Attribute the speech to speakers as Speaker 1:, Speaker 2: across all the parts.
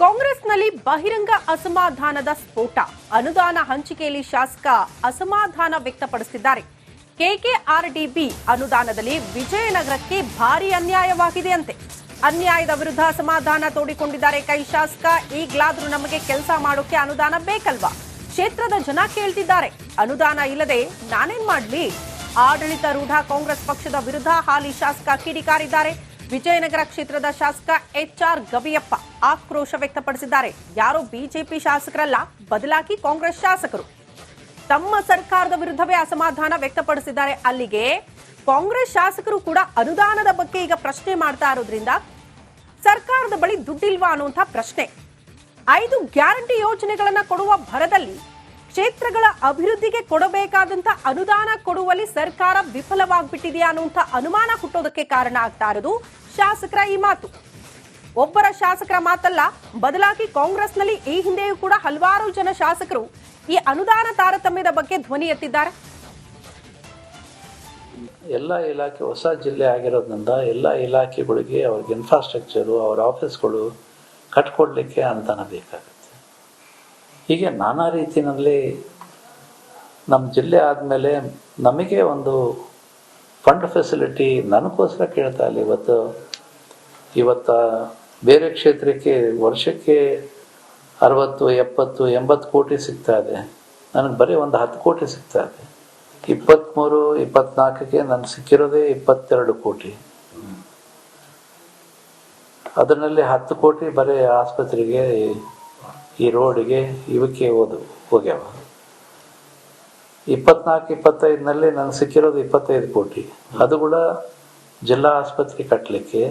Speaker 1: ಕಾಂಗ್ರೆಸ್ನಲ್ಲಿ ಬಹಿರಂಗ ಅಸಮಾಧಾನದ ಸ್ಫೋಟ. ಅನುದಾನ ಹಂಚಿಕೆಯಲ್ಲಿ ಶಾಸಕ ಅಸಮಾಧಾನ ವ್ಯಕ್ತಪಡಿಸಿದ್ದಾರೆ. ಕೆಕೆಆರ್ಡಿಬಿ ಅನುದಾನದಲ್ಲಿ ವಿಜಯನಗರಕ್ಕೆ ಭಾರಿ ಅನ್ಯಾಯವಾಗಿದೆಯಂತೆ. ಅನ್ಯಾಯದ ವಿರುದ್ಧ ಅಸಮಾಧಾನ ತೋಡಿಕೊಂಡಿದ್ದಾರೆ ಕೈ ಶಾಸಕ. ಈಗಲಾದ್ರೂ ನಮಗೆ ಕೆಲಸ ಮಾಡೋಕೆ ಅನುದಾನ ಬೇಕಲ್ವಾ? ಕ್ಷೇತ್ರದ ಜನ ಕೇಳ್ತಿದ್ದಾರೆ. ಅನುದಾನ ಇಲ್ಲದೆ ನಾನೇನ್ ಮಾಡ್ಲಿ? ಆಡಳಿತಾರೂಢ ಕಾಂಗ್ರೆಸ್ ಪಕ್ಷದ ವಿರುದ್ಧ ಹಾಲಿ ಶಾಸಕ ಕಿಡಿಕಾರಿದ್ದಾರೆ. ವಿಜಯನಗರ ಕ್ಷೇತ್ರದ ಶಾಸಕ ಎಚ್ಆರ್ ಗವಿಯಪ್ಪ ಆಕ್ರೋಶ ವ್ಯಕ್ತಪಡಿಸಿದ್ದಾರೆ. ಯಾರೋ ಬಿಜೆಪಿ ಶಾಸಕರಲ್ಲ, ಬದಲಾಗಿ ಕಾಂಗ್ರೆಸ್ ಶಾಸಕರು ತಮ್ಮ ಸರ್ಕಾರದ ವಿರುದ್ಧವೇ ಅಸಮಾಧಾನ ವ್ಯಕ್ತಪಡಿಸಿದ್ದಾರೆ. ಅಲ್ಲಿಗೆ ಕಾಂಗ್ರೆಸ್ ಶಾಸಕರು ಕೂಡ ಅನುದಾನದ ಬಗ್ಗೆ ಈಗ ಪ್ರಶ್ನೆ ಮಾಡ್ತಾ ಇರೋದ್ರಿಂದ ಸರ್ಕಾರದ ಬಳಿ ದುಡ್ಡಿಲ್ವಾ ಅನ್ನುವಂಥ ಪ್ರಶ್ನೆ. 5 ಗ್ಯಾರಂಟಿ ಯೋಜನೆಗಳನ್ನ ಕೊಡುವ ಭರದಲ್ಲಿ ಕ್ಷೇತ್ರಗಳ ಅಭಿವೃದ್ಧಿಗೆ ಕೊಡಬೇಕಾದಂತ ಅನುದಾನ ಕೊಡುವಲ್ಲಿ ಸರ್ಕಾರ ವಿಫಲವಾಗ್ಬಿಟ್ಟಿದೆಯಾ ಅನ್ನುವಂಥ ಅನುಮಾನ ಹುಟ್ಟೋದಕ್ಕೆ ಕಾರಣ ಆಗ್ತಾ ಇರೋದು ಶಾಸಕರ ಈ ಮಾತು. ಒಬ್ಬರ ಶಾಸಕರ ಮಾತಲ್ಲ, ಬದಲಾಗಿ ಕಾಂಗ್ರೆಸ್ನಲ್ಲಿ ಈ ಹಿಂದೆಯೂ ಕೂಡ ಹಲವಾರು ಜನ ಶಾಸಕರು ಈ ಅನುದಾನ ತಾರತಮ್ಯದ ಬಗ್ಗೆ ಧ್ವನಿ ಎತ್ತಿದ್ದಾರೆ.
Speaker 2: ಎಲ್ಲ ಇಲಾಖೆ ಹೊಸ ಜಿಲ್ಲೆ ಆಗಿರೋದ್ರಿಂದ ಎಲ್ಲ ಇಲಾಖೆಗಳಿಗೆ ಅವ್ರಿಗೆ ಇನ್ಫ್ರಾಸ್ಟ್ರಕ್ಚರು, ಅವ್ರ ಆಫೀಸ್ಗಳು ಕಟ್ಕೊಡ್ಲಿಕ್ಕೆ ಅನುದಾನ ಬೇಕಾಗುತ್ತೆ. ಹೀಗೆ ನಾನಾ ರೀತಿಯಲ್ಲಿ ನಮ್ಮ ಜಿಲ್ಲೆ ಆದಮೇಲೆ ನಮಗೆ ಒಂದು ಫಂಡ್ ಫೆಸಿಲಿಟಿ ನನಗೋಸ್ಕರ ಕೇಳ್ತಾ ಇಲ್ಲ. ಇವತ್ತು ಬೇರೆ ಕ್ಷೇತ್ರಕ್ಕೆ ವರ್ಷಕ್ಕೆ 60, 70, 80 ಕೋಟಿ ಸಿಗ್ತಾ ಇದೆ. ನನಗೆ ಬರೀ ಒಂದು 10 ಕೋಟಿ ಸಿಗ್ತಾ ಇದೆ. 23, 24ಕ್ಕೆ ನನಗೆ ಸಿಕ್ಕಿರೋದೇ 22 ಕೋಟಿ. ಅದರಲ್ಲಿ 10 ಕೋಟಿ ಬರೀ ಆಸ್ಪತ್ರೆಗೆ, ಈ ರೋಡಿಗೆ, ಇವಕ್ಕೆ ಹೋಗ್ಯಾವ. 24, 25ನಲ್ಲಿ ನನಗೆ ಸಿಕ್ಕಿರೋದು 25 ಕೋಟಿ. ಅದು ಕೂಡ ಜಿಲ್ಲಾ ಆಸ್ಪತ್ರೆ ಕಟ್ಟಲಿಕ್ಕೆ,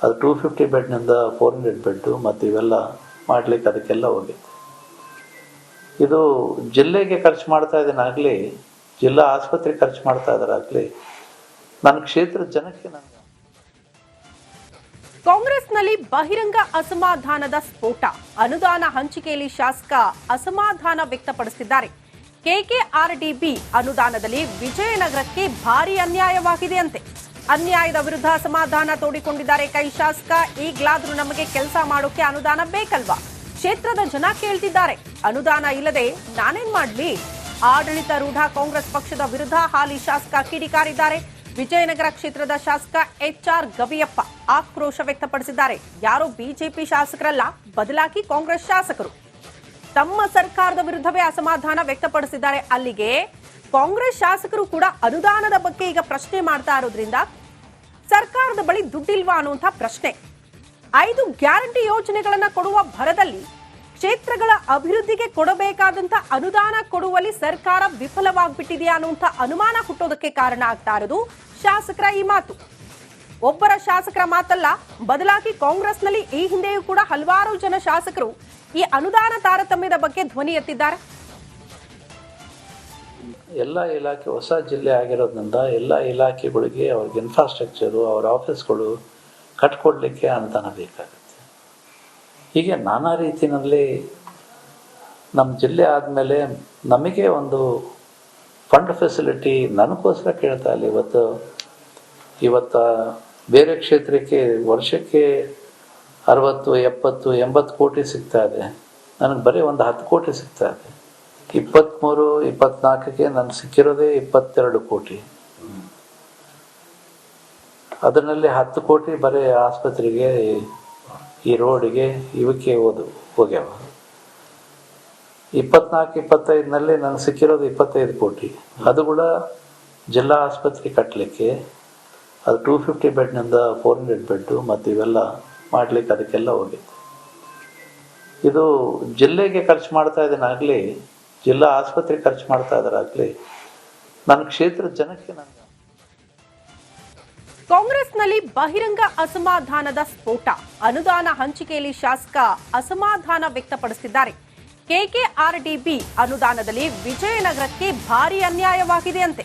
Speaker 2: ಅದು 250 ಬೆಡ್ನಿಂದ 400 ಬೆಡ್ಡು ಮತ್ತು ಇವೆಲ್ಲ ಮಾಡಲಿಕ್ಕೆ ಅದಕ್ಕೆಲ್ಲ ಹೋಗಿದೆ. ಇದು ಜಿಲ್ಲೆಗೆ ಖರ್ಚು ಮಾಡ್ತಾ ಇದ್ದೇನಾಗಲಿ, ಜಿಲ್ಲಾ ಆಸ್ಪತ್ರೆ ಖರ್ಚು ಮಾಡ್ತಾ ಇದ್ದಾರಾಗಲಿ, ನನ್ನ ಕ್ಷೇತ್ರದ ಜನಕ್ಕೆ ನಾನು.
Speaker 1: ಕಾಂಗ್ರೆಸ್ನಲ್ಲಿ ಬಹಿರಂಗ ಅಸಮಾಧಾನದ ಸ್ಫೋಟ. ಅನುದಾನ ಹಂಚಿಕೆಯಲ್ಲಿ ಶಾಸಕ ಅಸಮಾಧಾನ ವ್ಯಕ್ತಪಡಿಸಿದ್ದಾರೆ. ಕೆಕೆಆರ್ಡಿಬಿ ಅನುದಾನದಲ್ಲಿ ವಿಜಯನಗರಕ್ಕೆ ಭಾರಿ ಅನ್ಯಾಯವಾಗಿದೆಯಂತೆ. ಅನ್ಯಾಯದ ವಿರುದ್ಧ ಅಸಮಾಧಾನ ತೋಡಿಕೊಂಡಿದ್ದಾರೆ ಕೈ ಶಾಸಕ. ಈಗಲಾದ್ರೂ ನಮಗೆ ಕೆಲಸ ಮಾಡೋಕೆ ಅನುದಾನ ಬೇಕಲ್ವಾ? ಕ್ಷೇತ್ರದ ಜನ ಕೇಳ್ತಿದ್ದಾರೆ. ಅನುದಾನ ಇಲ್ಲದೆ ನಾನೇನ್ ಮಾಡ್ಲಿ? ಆಡಳಿತಾರೂಢ ಕಾಂಗ್ರೆಸ್ ಪಕ್ಷದ ವಿರುದ್ಧ ಹಾಲಿ ಶಾಸಕ ಕಿಡಿಕಾರಿದ್ದಾರೆ. ವಿಜಯನಗರ ಕ್ಷೇತ್ರದ ಶಾಸಕ ಎಚ್ಆರ್ ಗವಿಯಪ್ಪ ಆಕ್ರೋಶ ವ್ಯಕ್ತಪಡಿಸಿದ್ದಾರೆ. ಯಾರೋ ಬಿಜೆಪಿ ಶಾಸಕರಲ್ಲ, ಬದಲಾಗಿ ಕಾಂಗ್ರೆಸ್ ಶಾಸಕರು ತಮ್ಮ ಸರ್ಕಾರದ ವಿರುದ್ಧವೇ ಅಸಮಾಧಾನ ವ್ಯಕ್ತಪಡಿಸಿದ್ದಾರೆ. ಅಲ್ಲಿಗೆ ಕಾಂಗ್ರೆಸ್ ಶಾಸಕರು ಕೂಡ ಅನುದಾನದ ಬಗ್ಗೆ ಈಗ ಪ್ರಶ್ನೆ ಮಾಡ್ತಾ ಇರೋದ್ರಿಂದ ಸರ್ಕಾರದ ಬಳಿ ದುಡ್ಡಿಲ್ವಾ ಅನ್ನುವಂಥ ಪ್ರಶ್ನೆ. 5 ಗ್ಯಾರಂಟಿ ಯೋಜನೆಗಳನ್ನ ಕೊಡುವ ಭರದಲ್ಲಿ ಕ್ಷೇತ್ರಗಳ ಅಭಿವೃದ್ಧಿಗೆ ಕೊಡಬೇಕಾದಂತ ಅನುದಾನ ಕೊಡುವಲ್ಲಿ ಸರ್ಕಾರ ವಿಫಲವಾಗ್ಬಿಟ್ಟಿದೆಯಾ ಅನ್ನುವಂಥ ಅನುಮಾನ ಹುಟ್ಟೋದಕ್ಕೆ ಕಾರಣ ಆಗ್ತಾ ಇರೋದು ಶಾಸಕರ ಈ ಮಾತು. ಒಬ್ಬರ ಶಾಸಕರ ಮಾತಲ್ಲ, ಬದಲಾಗಿ ಕಾಂಗ್ರೆಸ್ನಲ್ಲಿ ಈ ಹಿಂದೆಯೂ ಕೂಡ ಹಲವಾರು ಜನ ಶಾಸಕರು ಈ ಅನುದಾನ ತಾರತಮ್ಯದ ಬಗ್ಗೆ ಧ್ವನಿ ಎತ್ತಿದ್ದಾರೆ.
Speaker 2: ಎಲ್ಲ ಇಲಾಖೆ ಹೊಸ ಜಿಲ್ಲೆ ಆಗಿರೋದ್ರಿಂದ ಎಲ್ಲ ಇಲಾಖೆಗಳಿಗೆ ಅವ್ರಿಗೆ ಇನ್ಫ್ರಾಸ್ಟ್ರಕ್ಚರು, ಅವ್ರ ಆಫೀಸ್ಗಳು ಕಟ್ಕೊಡ್ಲಿಕ್ಕೆ ಅನುದಾನ ಬೇಕಾಗುತ್ತೆ. ಹೀಗೆ ನಾನಾ ರೀತಿಯಲ್ಲಿ ನಮ್ಮ ಜಿಲ್ಲೆ ಆದಮೇಲೆ ನಮಗೆ ಒಂದು ಫಂಡ್ ಫೆಸಿಲಿಟಿ ನನಗೋಸ್ಕರ ಕೇಳ್ತಾ ಇಲ್ಲ. ಇವತ್ತು ಬೇರೆ ಕ್ಷೇತ್ರಕ್ಕೆ ವರ್ಷಕ್ಕೆ 60, 70, 80 ಕೋಟಿ ಸಿಗ್ತಾ ಇದೆ. ನನಗೆ ಬರೀ ಒಂದು 10 ಕೋಟಿ ಸಿಗ್ತಾ ಇದೆ. 23, 24ಕ್ಕೆ ನನಗೆ ಸಿಕ್ಕಿರೋದೇ 22 ಕೋಟಿ. ಅದರಲ್ಲಿ 10 ಕೋಟಿ ಬರೀ ಆಸ್ಪತ್ರೆಗೆ, ಈ ರೋಡಿಗೆ, ಇವಕ್ಕೆ ಹೋಗ್ಯಾವ. 24, 25ನಲ್ಲಿ ನನಗೆ ಸಿಕ್ಕಿರೋದು 25 ಕೋಟಿ. ಅದು ಕೂಡ ಜಿಲ್ಲಾ ಆಸ್ಪತ್ರೆ ಕಟ್ಟಲಿಕ್ಕೆ, ಅದು 250 ಬೆಡ್ನಿಂದ 400 ಬೆಡ್ಡು ಮತ್ತು ಇವೆಲ್ಲ ಮಾಡಲಿಕ್ಕೆ ಅದಕ್ಕೆಲ್ಲ ಹೋಗಿದೆ. ಇದು ಜಿಲ್ಲೆಗೆ ಖರ್ಚು ಮಾಡ್ತಾ ಇದ್ದೇನಾಗಲಿ, ಜಿಲ್ಲಾ ಆಸ್ಪತ್ರೆ ಖರ್ಚು ಮಾಡ್ತಾ ಇದ್ದಾರಾಗಲಿ, ನನ್ನ ಕ್ಷೇತ್ರದ ಜನಕ್ಕೆ ನಾನು.
Speaker 1: ಕಾಂಗ್ರೆಸ್ನಲ್ಲಿ ಬಹಿರಂಗ ಅಸಮಾಧಾನದ ಸ್ಫೋಟ. ಅನುದಾನ ಹಂಚಿಕೆಯಲ್ಲಿ ಶಾಸಕ ಅಸಮಾಧಾನ ವ್ಯಕ್ತಪಡಿಸಿದ್ದಾರೆ. ಕೆಕೆಆರ್ಡಿಬಿ ಅನುದಾನದಲ್ಲಿ ವಿಜಯನಗರಕ್ಕೆ ಭಾರಿ ಅನ್ಯಾಯವಾಗಿದೆಯಂತೆ.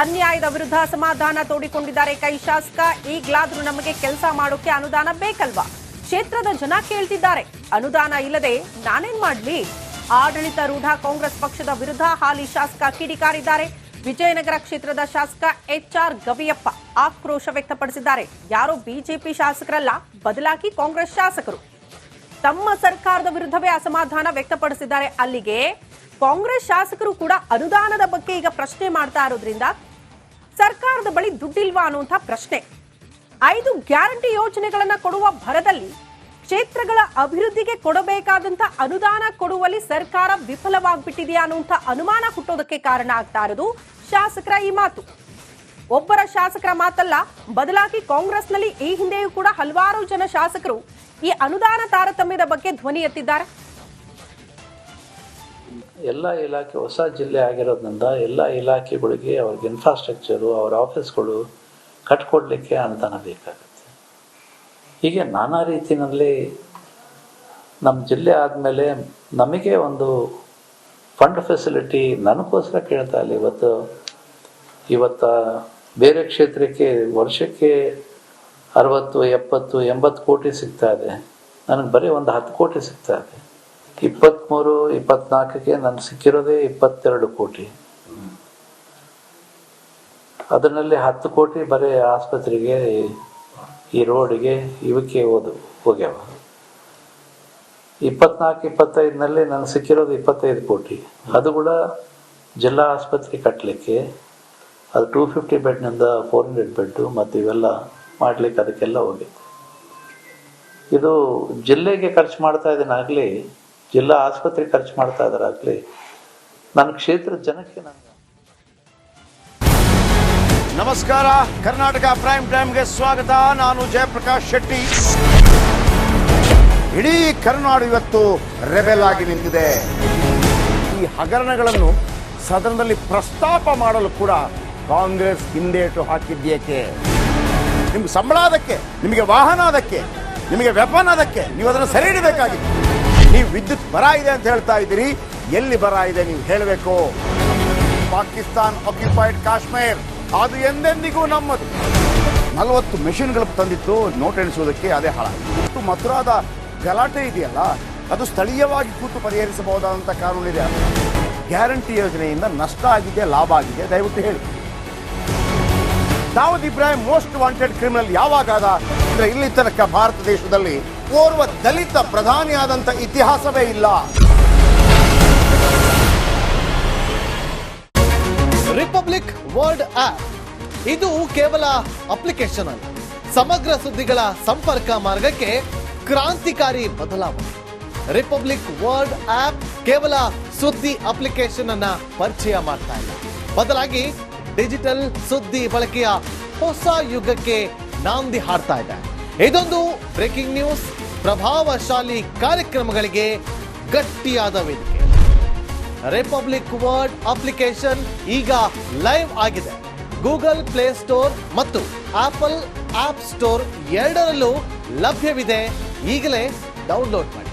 Speaker 1: ಅನ್ಯಾಯದ ವಿರುದ್ಧ ಅಸಮಾಧಾನ ತೋಡಿಕೊಂಡಿದ್ದಾರೆ ಕೈ ಶಾಸಕ. ಈಗಲಾದ್ರೂ ನಮಗೆ ಕೆಲಸ ಮಾಡೋಕೆ ಅನುದಾನ ಬೇಕಲ್ವಾ? ಕ್ಷೇತ್ರದ ಜನ ಕೇಳ್ತಿದ್ದಾರೆ. ಅನುದಾನ ಇಲ್ಲದೆ ನಾನೇನ್ ಮಾಡ್ಲಿ? ಆಡಳಿತಾರೂಢ ಕಾಂಗ್ರೆಸ್ ಪಕ್ಷದ ವಿರುದ್ಧ ಹಾಲಿ ಶಾಸಕ ಕಿಡಿಕಾರಿದ್ದಾರೆ. ವಿಜಯನಗರ ಕ್ಷೇತ್ರದ ಶಾಸಕ ಎಚ್ಆರ್ ಗವಿಯಪ್ಪ ಆಕ್ರೋಶ ವ್ಯಕ್ತಪಡಿಸಿದ್ದಾರೆ. ಯಾರೋ ಬಿಜೆಪಿ ಶಾಸಕರಲ್ಲ, ಬದಲಾಗಿ ಕಾಂಗ್ರೆಸ್ ಶಾಸಕರು ತಮ್ಮ ಸರ್ಕಾರದ ವಿರುದ್ಧವೇ ಅಸಮಾಧಾನ ವ್ಯಕ್ತಪಡಿಸಿದ್ದಾರೆ. ಅಲ್ಲಿಗೆ ಕಾಂಗ್ರೆಸ್ ಶಾಸಕರು ಕೂಡ ಅನುದಾನದ ಬಗ್ಗೆ ಈಗ ಪ್ರಶ್ನೆ ಮಾಡ್ತಾ ಇರೋದ್ರಿಂದ ಸರ್ಕಾರದ ಬಳಿ ದುಡ್ಡಿಲ್ವಾ ಅನ್ನುವಂಥ ಪ್ರಶ್ನೆ. 5 ಗ್ಯಾರಂಟಿ ಯೋಜನೆಗಳನ್ನ ಕೊಡುವ ಭರದಲ್ಲಿ ಕ್ಷೇತ್ರಗಳ ಅಭಿವೃದ್ಧಿಗೆ ಕೊಡಬೇಕಾದಂತ ಅನುದಾನ ಕೊಡುವಲ್ಲಿ ಸರ್ಕಾರ ವಿಫಲವಾಗ್ಬಿಟ್ಟಿದೆಯಾ ಅನ್ನುವಂಥ ಅನುಮಾನ ಹುಟ್ಟೋದಕ್ಕೆ ಕಾರಣ ಆಗ್ತಾ ಇರೋದು ಶಾಸಕರ ಈ ಮಾತು. ಒಬ್ಬರ ಶಾಸಕರ ಮಾತಲ್ಲ, ಬದಲಾಗಿ ಕಾಂಗ್ರೆಸ್ನಲ್ಲಿ ಈ ಹಿಂದೆಯೂ ಕೂಡ ಹಲವಾರು ಜನ ಶಾಸಕರು ಈ ಅನುದಾನ ತಾರತಮ್ಯದ ಬಗ್ಗೆ ಧ್ವನಿ ಎತ್ತಿದ್ದಾರೆ.
Speaker 2: ಎಲ್ಲ ಇಲಾಖೆ ಹೊಸ ಜಿಲ್ಲೆ ಆಗಿರೋದ್ರಿಂದ ಎಲ್ಲ ಇಲಾಖೆಗಳಿಗೆ ಅವ್ರಿಗೆ ಇನ್ಫ್ರಾಸ್ಟ್ರಕ್ಚರು, ಅವ್ರ ಆಫೀಸ್ಗಳು ಕಟ್ಕೊಡ್ಲಿಕ್ಕೆ ಅನುದಾನ ಬೇಕಾಗುತ್ತೆ. ಹೀಗೆ ನಾನಾ ರೀತಿಯಲ್ಲಿ ನಮ್ಮ ಜಿಲ್ಲೆ ಆದಮೇಲೆ ನಮಗೆ ಒಂದು ಫಂಡ್ ಫೆಸಿಲಿಟಿ ನನಗೋಸ್ಕರ ಕೇಳ್ತಾ ಇಲ್ಲ. ಇವತ್ತು ಬೇರೆ ಕ್ಷೇತ್ರಕ್ಕೆ ವರ್ಷಕ್ಕೆ 60, 70, 80 ಕೋಟಿ ಸಿಗ್ತಾ ಇದೆ. ನನಗೆ ಬರೀ ಒಂದು 10 ಕೋಟಿ ಸಿಗ್ತಾ ಇದೆ. 23, 24ಕ್ಕೆ ನನಗೆ ಸಿಕ್ಕಿರೋದೇ 22 ಕೋಟಿ. ಅದರಲ್ಲಿ 10 ಕೋಟಿ ಬರೀ ಆಸ್ಪತ್ರೆಗೆ, ಈ ರೋಡಿಗೆ, ಇವಕ್ಕೆ ಹೋಗ್ಯಾವ. 24, 25ನಲ್ಲಿ ನನಗೆ ಸಿಕ್ಕಿರೋದು 25 ಕೋಟಿ. ಅದು ಕೂಡ ಜಿಲ್ಲಾ ಆಸ್ಪತ್ರೆ ಕಟ್ಟಲಿಕ್ಕೆ, ಅದು 250 ಬೆಡ್ನಿಂದ 400 ಬೆಡ್ಡು ಮತ್ತು ಇವೆಲ್ಲ ಮಾಡಲಿಕ್ಕೆ ಅದಕ್ಕೆಲ್ಲ ಹೋಗಿತ್ತು. ಇದು ಜಿಲ್ಲೆಗೆ ಖರ್ಚು ಮಾಡ್ತಾ ಇದ್ದೀನಾಗಲಿ, ಜಿಲ್ಲಾ ಆಸ್ಪತ್ರೆ ಖರ್ಚು ಮಾಡ್ತಾ ಇದ್ದಾರಾಗಲಿ, ನನ್ನ ಕ್ಷೇತ್ರದ ಜನಕ್ಕೆ ನಾನು.
Speaker 3: ನಮಸ್ಕಾರ, ಕರ್ನಾಟಕ ಪ್ರೈಮ್ ಟೈಮ್ಗೆ ಸ್ವಾಗತ. ನಾನು ಜಯಪ್ರಕಾಶ್ ಶೆಟ್ಟಿ. ಇಡೀ ಕರ್ನಾಡು ಇವತ್ತು ರೆಬೆಲ್ ಆಗಿ ನಿಂತಿದೆ. ಈ ಹಗರಣಗಳನ್ನು ಸದನದಲ್ಲಿ ಪ್ರಸ್ತಾಪ ಮಾಡಲು ಕೂಡ ಕಾಂಗ್ರೆಸ್ ಹಿಂದೇಟು ಹಾಕಿದ್ದೇಕೆ? ನಿಮ್ಗೆ ಸಂಬಳ ಅದಕ್ಕೆ, ನಿಮಗೆ ವಾಹನ ಅದಕ್ಕೆ, ನಿಮಗೆ ವೆಪನ್ ಅದಕ್ಕೆ, ನೀವು ಅದನ್ನು ಸೆರೆ ಹಿಡಬೇಕಾಗಿತ್ತು. ನೀವು ವಿದ್ಯುತ್ ಬರ ಇದೆ ಅಂತ ಹೇಳ್ತಾ ಇದ್ದೀರಿ, ಎಲ್ಲಿ ಬರ ಇದೆ ನೀವು ಹೇಳಬೇಕು. ಪಾಕಿಸ್ತಾನ್ ಆಕ್ಯುಪೈಡ್ ಕಾಶ್ಮೀರ್ ಅದು ಎಂದೆಂದಿಗೂ ನಮ್ಮದು. 40 ಮೆಷಿನ್ಗಳು ತಂದಿತ್ತು ನೋಟ್ ಎಣಿಸುವುದಕ್ಕೆ, ಅದೇ ಹಾಳಾಯಿತು. ಮಥುರಾದ ಗಲಾಟೆ ಇದೆಯಲ್ಲ, ಅದು ಸ್ಥಳೀಯವಾಗಿ ಕೂತು ಪರಿಹರಿಸಬಹುದಾದಂಥ ಕಾನೂನಿದೆ. ಗ್ಯಾರಂಟಿ ಯೋಜನೆಯಿಂದ ನಷ್ಟ ಆಗಿದೆ, ಲಾಭ ಆಗಿದೆ, ದಯವಿಟ್ಟು ಹೇಳಿ. Dawood Ibrahim most wanted criminal ಯಾವಾಗಾದ ಅಂದ್ರೆ ಇಲ್ಲಿ ತನಕ ಭಾರತ ದೇಶದಲ್ಲಿ ಓರ್ವ ದಲಿತ ಪ್ರಧಾನಿಯಾದಂಥ ಇತಿಹಾಸವೇ ಇಲ್ಲ.
Speaker 4: ರಿಪಬ್ಲಿಕ್ ವರ್ಲ್ಡ್ ಆಪ್ ಇದು ಕೇವಲ ಅಪ್ಲಿಕೇಶನ್ ಅಲ್ಲ, ಸಮಗ್ರ ಸುದ್ದಿಗಳ ಸಂಪರ್ಕ ಮಾರ್ಗಕ್ಕೆ ಕ್ರಾಂತಿಕಾರಿ ಬದಲಾವಣೆ. ರಿಪಬ್ಲಿಕ್ ವರ್ಲ್ಡ್ ಆಪ್ ಕೇವಲ ಸುದ್ದಿ ಅಪ್ಲಿಕೇಶನ್ ಅನ್ನ ಪರಿಚಯ ಮಾಡ್ತಾ ಇಲ್ಲ, ಬದಲಾಗಿ ಡಿಜಿಟಲ್ ಸುದ್ದಿ ಬಳಕೆಯ ಹೊಸ ಯುಗಕ್ಕೆ ನಾಂದಿ ಹಾಡ್ತಾ ಇದೆ. ಇದೊಂದು ಬ್ರೇಕಿಂಗ್ ನ್ಯೂಸ್, ಪ್ರಭಾವಶಾಲಿ ಕಾರ್ಯಕ್ರಮಗಳಿಗೆ ಗಟ್ಟಿಯಾದ ವೇದಿಕೆ. ರಿಪಬ್ಲಿಕ್ ವರ್ಲ್ಡ್ ಅಪ್ಲಿಕೇಶನ್ ಈಗ ಲೈವ್ ಆಗಿದೆ. ಗೂಗಲ್ ಪ್ಲೇ ಸ್ಟೋರ್ ಮತ್ತು ಆಪಲ್ ಆಪ್ ಸ್ಟೋರ್ ಎರಡರಲ್ಲೂ ಲಭ್ಯವಿದೆ. ಈಗಲೇ ಡೌನ್ಲೋಡ್ ಮಾಡಿ.